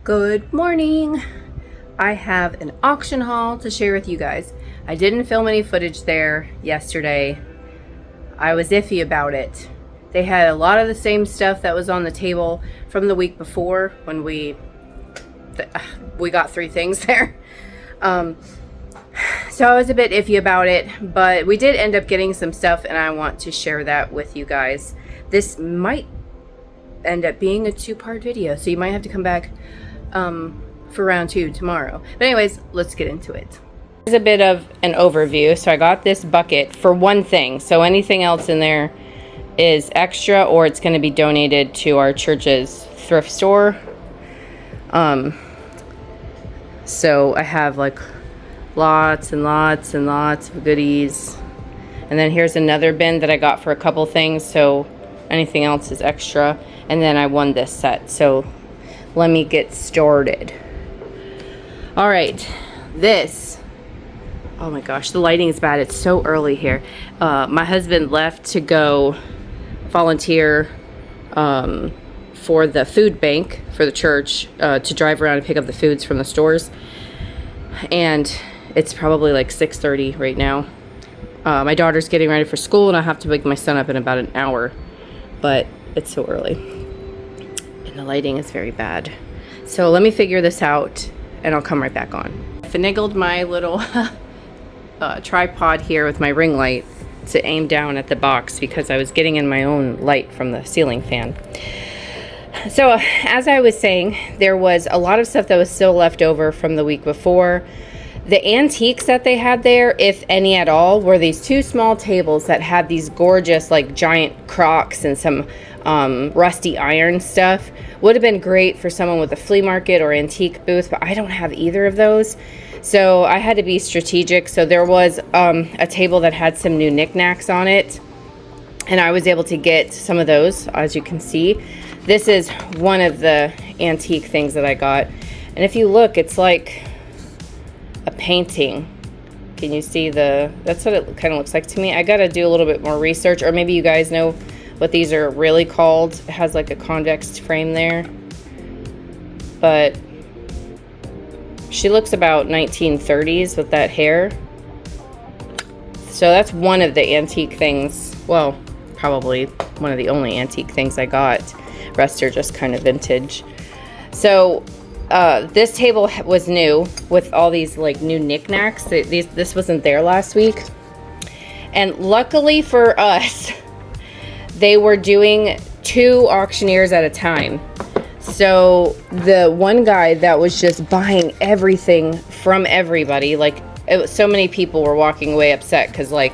Good morning. I have an auction haul to share with you guys. I didn't film any footage there yesterday. I was iffy about it. They had a lot of the same stuff that was on the table from the week before when we got 3 things there. So I was a bit iffy about it, but we did end up getting some stuff and I want to share that with you guys. This might end up being a 2-part video, so you might have to come back for round 2 tomorrow. But anyways, let's get into it. Here's a bit of an overview. So I got this bucket for one thing. So anything else in there is extra, or it's going to be donated to our church's thrift store. So I have like lots and lots and lots of goodies. And then here's another bin that I got for a couple things. So anything else is extra. And then I won this set. So let me get started. All right, this, oh my gosh, the lighting is bad. It's so early here. My husband left to go volunteer for the food bank for the church, to drive around and pick up the foods from the stores. And it's probably like 6:30 right now. My daughter's getting ready for school and I have to wake my son up in about an hour, but it's so early and the lighting is very bad. So let me figure this out and I'll come right back on. I finagled my little tripod here with my ring light to aim down at the box because I was getting in my own light from the ceiling fan. So as I was saying, there was a lot of stuff that was still left over from the week before. The antiques that they had there, if any at all, were these 2 small tables that had these gorgeous like giant crocks and some rusty iron stuff. Would have been great for someone with a flea market or antique booth, but I don't have either of those. So I had to be strategic. So there was a table that had some new knickknacks on it, and I was able to get some of those, as you can see. This is one of the antique things that I got. And if you look, it's like a painting. Can you see that's what it kind of looks like to me. I gotta do a little bit more research, or maybe you guys know what these are really called. It has like a convex frame there, but she looks about 1930s with that hair. So that's one of the antique things. Well, probably one of the only antique things I got. Rest are just kind of vintage. So this table was new with all these like new knickknacks. This wasn't there last week. And luckily for us, they were doing 2 auctioneers at a time. So the one guy that was just buying everything from everybody, like so many people were walking away upset because like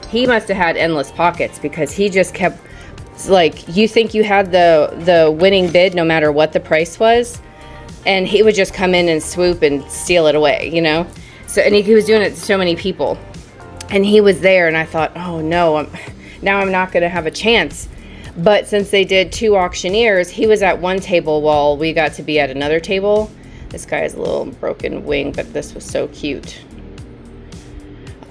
he must have had endless pockets, because he just kept like, you think you had the winning bid no matter what the price was, and he would just come in and swoop and steal it away, you know. So and he was doing it to so many people, and he was there, and I thought, oh no, now I'm not going to have a chance. But since they did 2 auctioneers, he was at one table while we got to be at another table. This guy has a little broken wing, but this was so cute.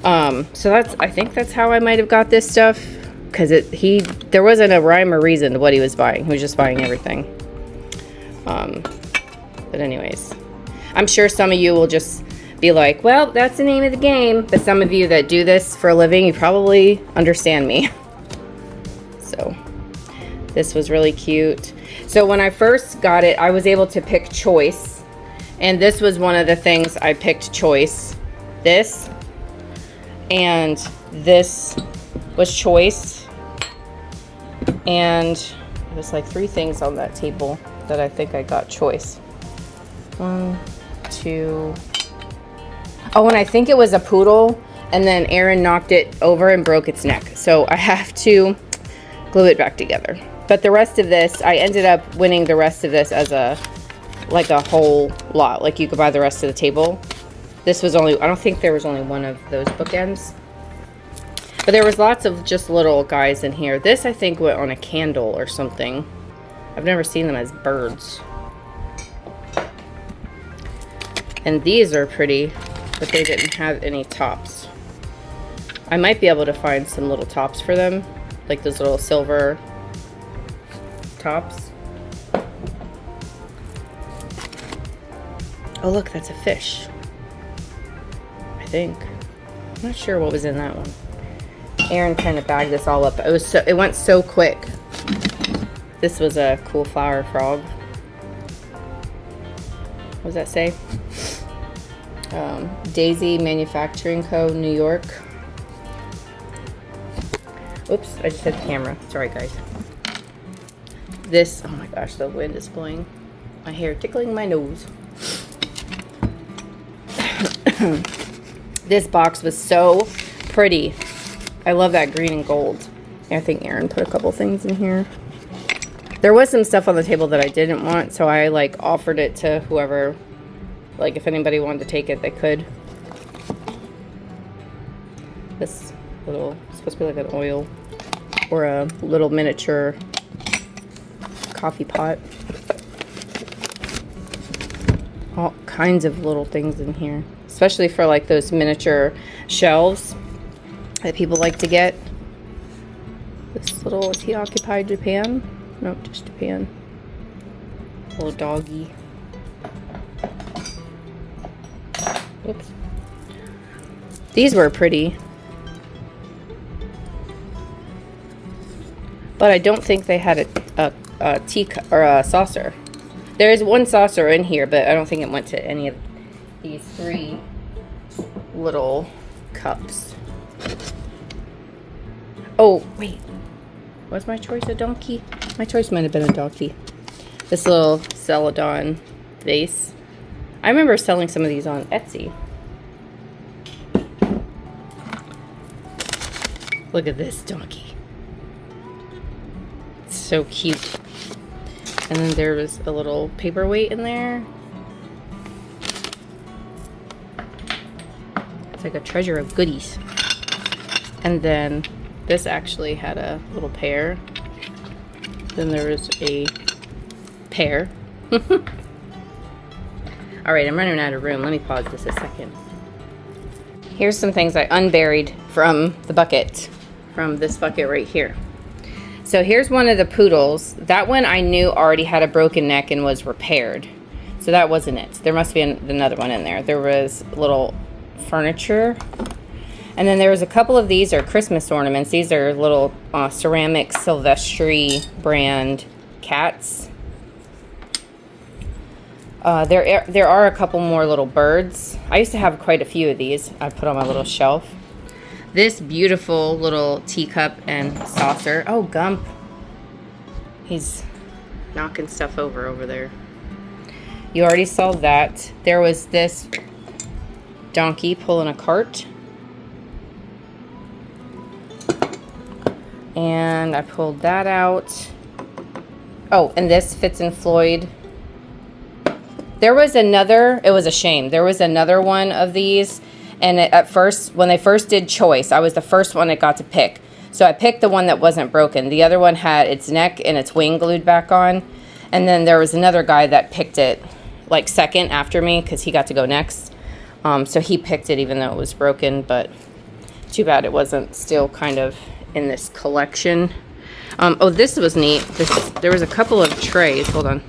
So I think that's how I might have got this stuff, because there wasn't a rhyme or reason to what he was buying. He was just buying everything. But anyways, I'm sure some of you will just be like, well, that's the name of the game. But some of you that do this for a living, you probably understand me. So this was really cute. So when I first got it, I was able to pick choice. And this was one of the things I picked choice. This. And this was choice. And there's like 3 things on that table that I think I got choice. 1, 2. Oh, and I think it was a poodle, and then Aaron knocked it over and broke its neck. So I have to glue it back together. But the rest of this, I ended up winning the rest of this as a whole lot. Like you could buy the rest of the table. This was I don't think there was only one of those bookends. But there was lots of just little guys in here. This, I think, went on a candle or something. I've never seen them as birds. And these are pretty, but they didn't have any tops. I might be able to find some little tops for them, like those little silver tops. Oh, look, that's a fish. I think. I'm not sure what was in that one. Aaron kind of bagged this all up. It went so quick. This was a cool flower frog. What does that say? Daisy Manufacturing Co., New York. Oops, I just hit the camera. Sorry, guys. This, oh my gosh, the wind is blowing my hair, tickling my nose. This box was so pretty. I love that green and gold. I think Aaron put a couple things in here. There was some stuff on the table that I didn't want, so I like offered it to whoever, like if anybody wanted to take it, they could. This little, it's supposed to be like an oil or a little miniature coffee pot. All kinds of little things in here, especially for like those miniature shelves that people like to get. This little, is he occupied Japan? Nope, just Japan. Little doggy. Oops. These were pretty. But I don't think they had a teacup or a saucer. There is one saucer in here, but I don't think it went to any of these three little cups. Oh, wait. Was my choice a donkey? My choice might have been a donkey. This little celadon vase. I remember selling some of these on Etsy. Look at this donkey. It's so cute. And then there was a little paperweight in there. It's like a treasure of goodies. And then this actually had a little pear. Then there was a pear. Alright, I'm running out of room. Let me pause this a second. Here's some things I unburied from the bucket. From this bucket right here. So here's one of the poodles. That one I knew already had a broken neck and was repaired. So that wasn't it. There must be another one in there. There was little furniture. And then there was a couple of these are Christmas ornaments. These are little ceramic Silvestri brand cats. There are a couple more little birds. I used to have quite a few of these. I put on my little shelf. This beautiful little teacup and saucer. Oh, Gump. He's knocking stuff over there. You already saw that. There was this donkey pulling a cart. And I pulled that out. Oh, and this Fitz and Floyd. There was another, it was a shame. There was another one of these. And at first, when they first did choice, I was the first one that got to pick. So I picked the one that wasn't broken. The other one had its neck and its wing glued back on. And then there was another guy that picked it like second after me because he got to go next. So he picked it even though it was broken. But too bad it wasn't still kind of in this collection. Oh, this was neat. There was a couple of trays. Hold on.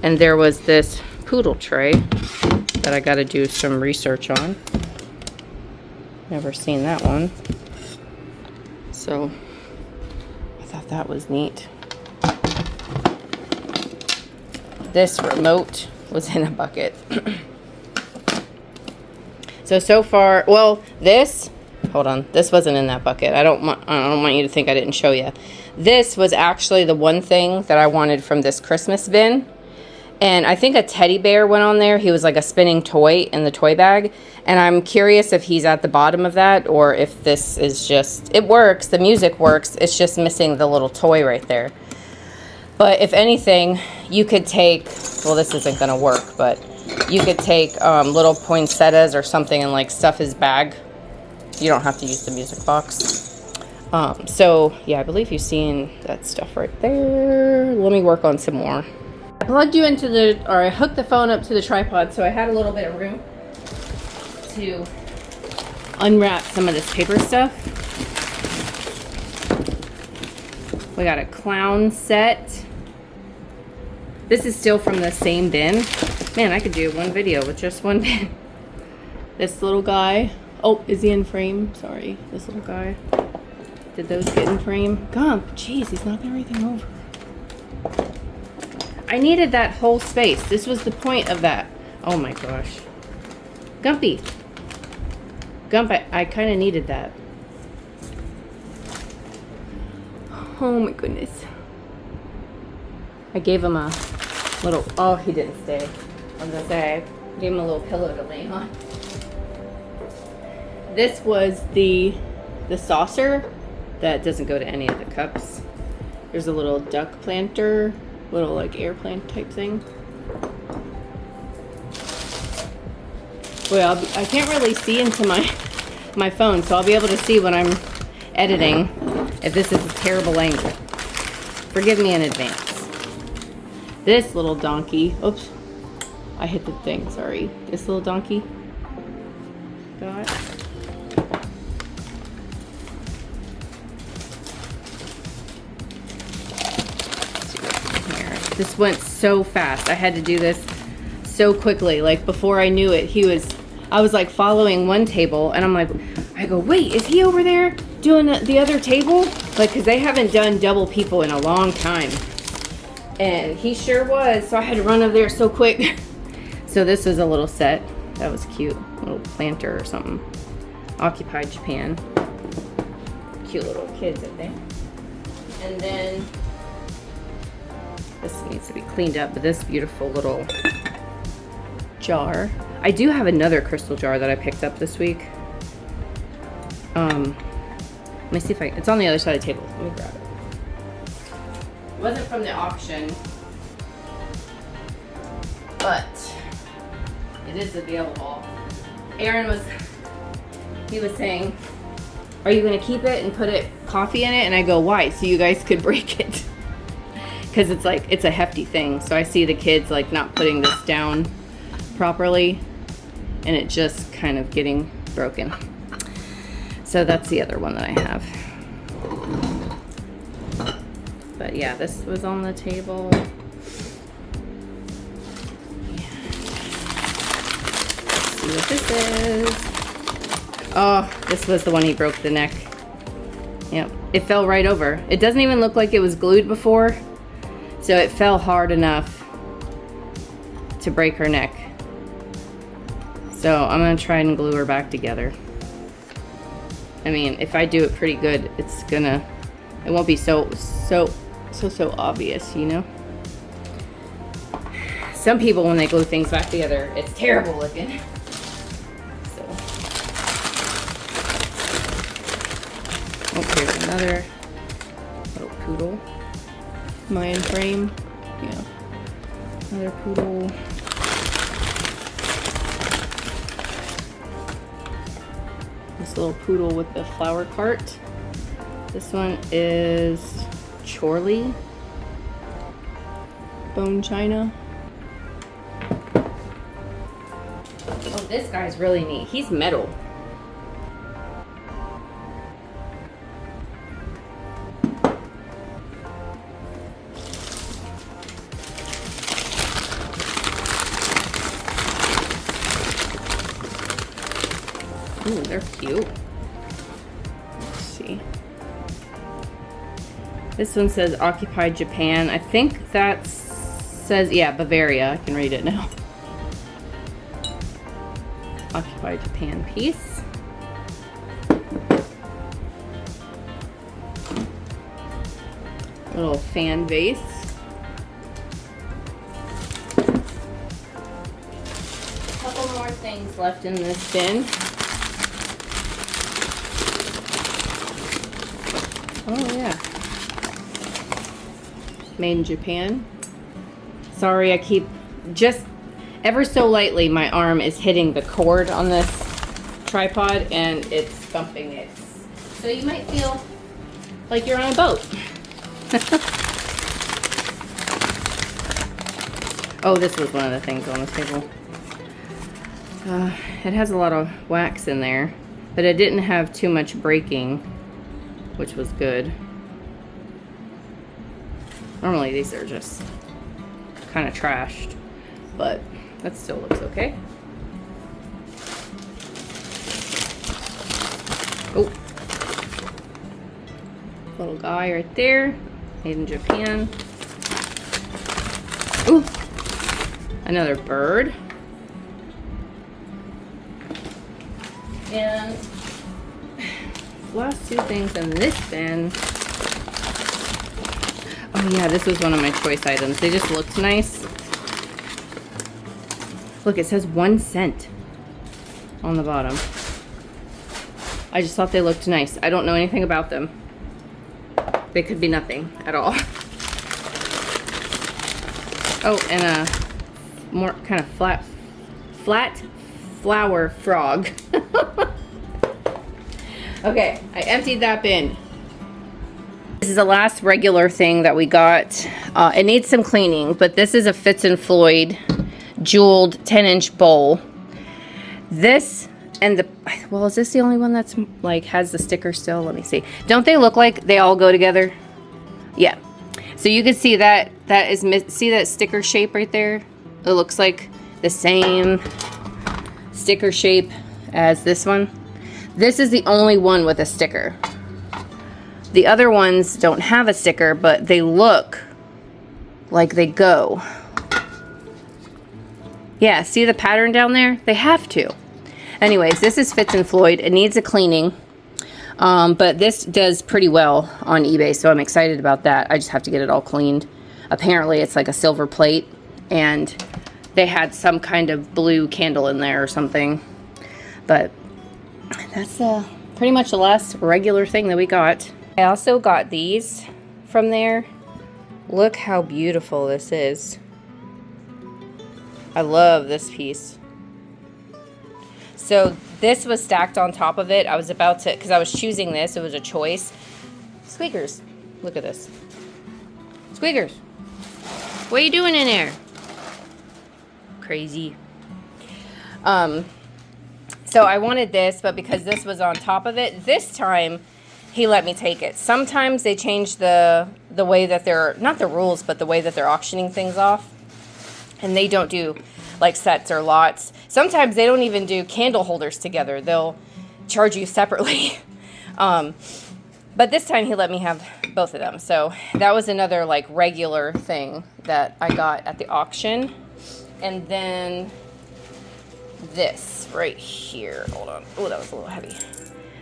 And there was this poodle tray that I got to do some research on. Never seen that one. So I thought that was neat. This remote was in a bucket. So far, well, this, hold on, this wasn't in that bucket. I don't want you to think I didn't show you. This was actually the one thing that I wanted from this Christmas bin. And I think a teddy bear went on there. He was like a spinning toy in the toy bag. And I'm curious if he's at the bottom of that or if this is just, it works, the music works. It's just missing the little toy right there. But if anything, you could take, well, this isn't going to work, but you could take little poinsettias or something and like stuff his bag. You don't have to use the music box. So yeah, I believe you've seen that stuff right there. Let me work on some more. I plugged you into I hooked the phone up to the tripod, so I had a little bit of room to unwrap some of this paper stuff. We got a clown set. This is still from the same bin. Man, I could do one video with just one bin. This little guy. Oh, is he in frame? Sorry, this little guy. Did those get in frame? Gump, jeez, he's knocking everything over. I needed that whole space. This was the point of that. Oh my gosh. Gumpy. Gump, I kind of needed that. Oh my goodness. I gave him a little, oh, he didn't stay. I was gonna say, I gave him a little pillow to lay on. This was the saucer that doesn't go to any of the cups. There's a little duck planter, little like air plant type thing. Well, I can't really see into my phone, so I'll be able to see when I'm editing if this is a terrible angle. Forgive me in advance. This little donkey, oops, I hit the thing, sorry. This little donkey got. This went so fast. I had to do this so quickly. Like before I knew it, I was like following one table and I'm like, I go, wait, is he over there doing the other table? Like, cause they haven't done double people in a long time. And he sure was, so I had to run over there so quick. So this was a little set. That was cute. A little planter or something. Occupied Japan. Cute little kids, I think. And then this needs to be cleaned up, but this beautiful little jar. I do have another crystal jar that I picked up this week. Let me see if it's on the other side of the table. Let me grab it. It wasn't from the auction, but it is available. Aaron was saying, are you gonna keep it and put coffee in it? And I go, why? So you guys could break it. Because it's a hefty thing. So I see the kids like not putting this down properly and it just kind of getting broken. So that's the other one that I have. But yeah, this was on the table. Yeah. Let's see what this is. Oh, this was the one he broke the neck. Yep, it fell right over. It doesn't even look like it was glued before. So it fell hard enough to break her neck. So I'm gonna try and glue her back together. I mean, if I do it pretty good, it won't be so obvious, you know? Some people, when they glue things back together, it's terrible looking. So. Oh, here's another little poodle. Mayan frame, yeah. Another poodle. This little poodle with the flower cart. This one is Chorley. Bone china. Oh, this guy's really neat. He's metal. Ooh, they're cute. Let's see. This one says Occupied Japan. I think that says, yeah, Bavaria. I can read it now. Occupied Japan piece. Little fan vase. Couple more things left in this bin. Oh yeah. Made in Japan. Sorry, I keep just ever so lightly my arm is hitting the cord on this tripod and it's thumping it. So you might feel like you're on a boat. Oh, this was one of the things on the table. It has a lot of wax in there, but it didn't have too much breaking, which was good. Normally these are just kind of trashed, but that still looks okay. Oh, little guy right there, made in Japan. Ooh, another bird. And last two things in this bin. Oh yeah, this was one of my choice items. They just looked nice. Look, it says 1 cent on the bottom. I just thought they looked nice. I don't know anything about them. They could be nothing at all. Oh, and a more kind of flat flower frog. Okay, I emptied that bin. This is the last regular thing that we got. It needs some cleaning, but this is a Fitz and Floyd jeweled 10-inch bowl. This and the, well, is this the only one that's like has the sticker still? Let me see. Don't they look like they all go together? Yeah. So you can see that see that sticker shape right there? It looks like the same sticker shape as this one. This is the only one with a sticker. The other ones don't have a sticker, but they look like they go. Yeah, see the pattern down there? They have to. Anyways, this is Fitz and Floyd. It needs a cleaning, but this does pretty well on eBay, so I'm excited about that. I just have to get it all cleaned. Apparently, it's like a silver plate, and they had some kind of blue candle in there or something. But that's pretty much the last regular thing that we got. I also got these from there. Look how beautiful this is. I love this piece. So this was stacked on top of it. I was about to, because I was choosing this, it was a choice. Squeakers, look at this. Squeakers, what are you doing in there? Crazy. So I wanted this, but because this was on top of it, this time he let me take it. Sometimes they change the way that they're, not the rules, but the way that they're auctioning things off. And they don't do like sets or lots. Sometimes they don't even do candle holders together. They'll charge you separately. But this time he let me have both of them. So that was another like regular thing that I got at the auction. And then this right here. Hold on. Oh, that was a little heavy.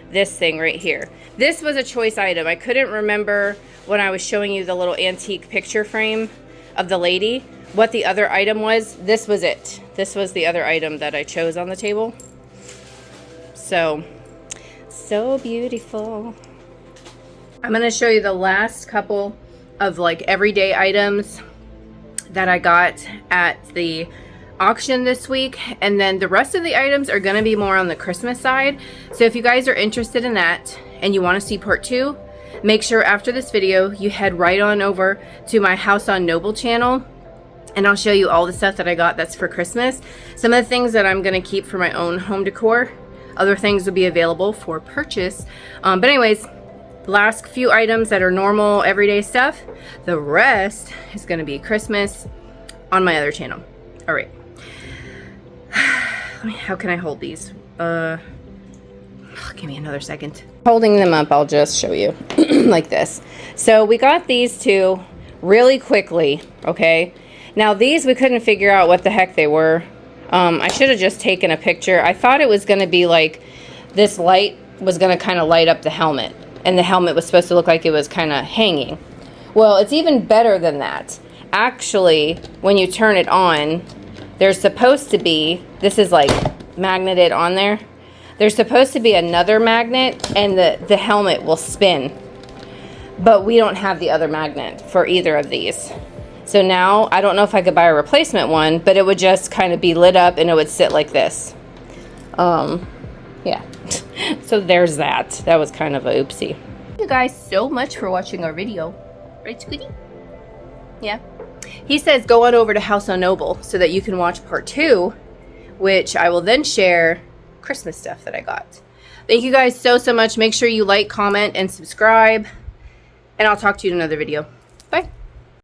This thing right here. This was a choice item. I couldn't remember when I was showing you the little antique picture frame of the lady what the other item was. This was it. This was the other item that I chose on the table. So beautiful. I'm going to show you the last couple of like everyday items that I got at the auction this week, and then the rest of the items are going to be more on the Christmas side. So if you guys are interested in that and you want to see part 2, make sure after this video you head right on over to my House on Noble channel, and I'll show you all the stuff that I got that's for Christmas. Some of the things that I'm going to keep for my own home decor. Other things will be available for purchase. But anyways, last few items that are normal everyday stuff. The rest is going to be Christmas on my other channel. All right. How can I hold these? Give me another second. Holding them up, I'll just show you like this. So we got these two really quickly, okay? Now these, we couldn't figure out what the heck they were. I should have just taken a picture. I thought it was going to be like this light was going to kind of light up the helmet, and the helmet was supposed to look like it was kind of hanging. Well, it's even better than that. Actually, when you turn it on, there's supposed to be, this is like magneted on there. There's supposed to be another magnet, and the helmet will spin. But we don't have the other magnet for either of these. So now, I don't know if I could buy a replacement one, but it would just kind of be lit up and it would sit like this. Yeah. So there's that. That was kind of a oopsie. Thank you guys so much for watching our video. Right, Squeaky? Yeah. He says go on over to House on Noble so that you can watch part 2, which I will then share Christmas stuff that I got. Thank you guys so much. Make sure you like, comment, and subscribe. And I'll talk to you in another video. Bye.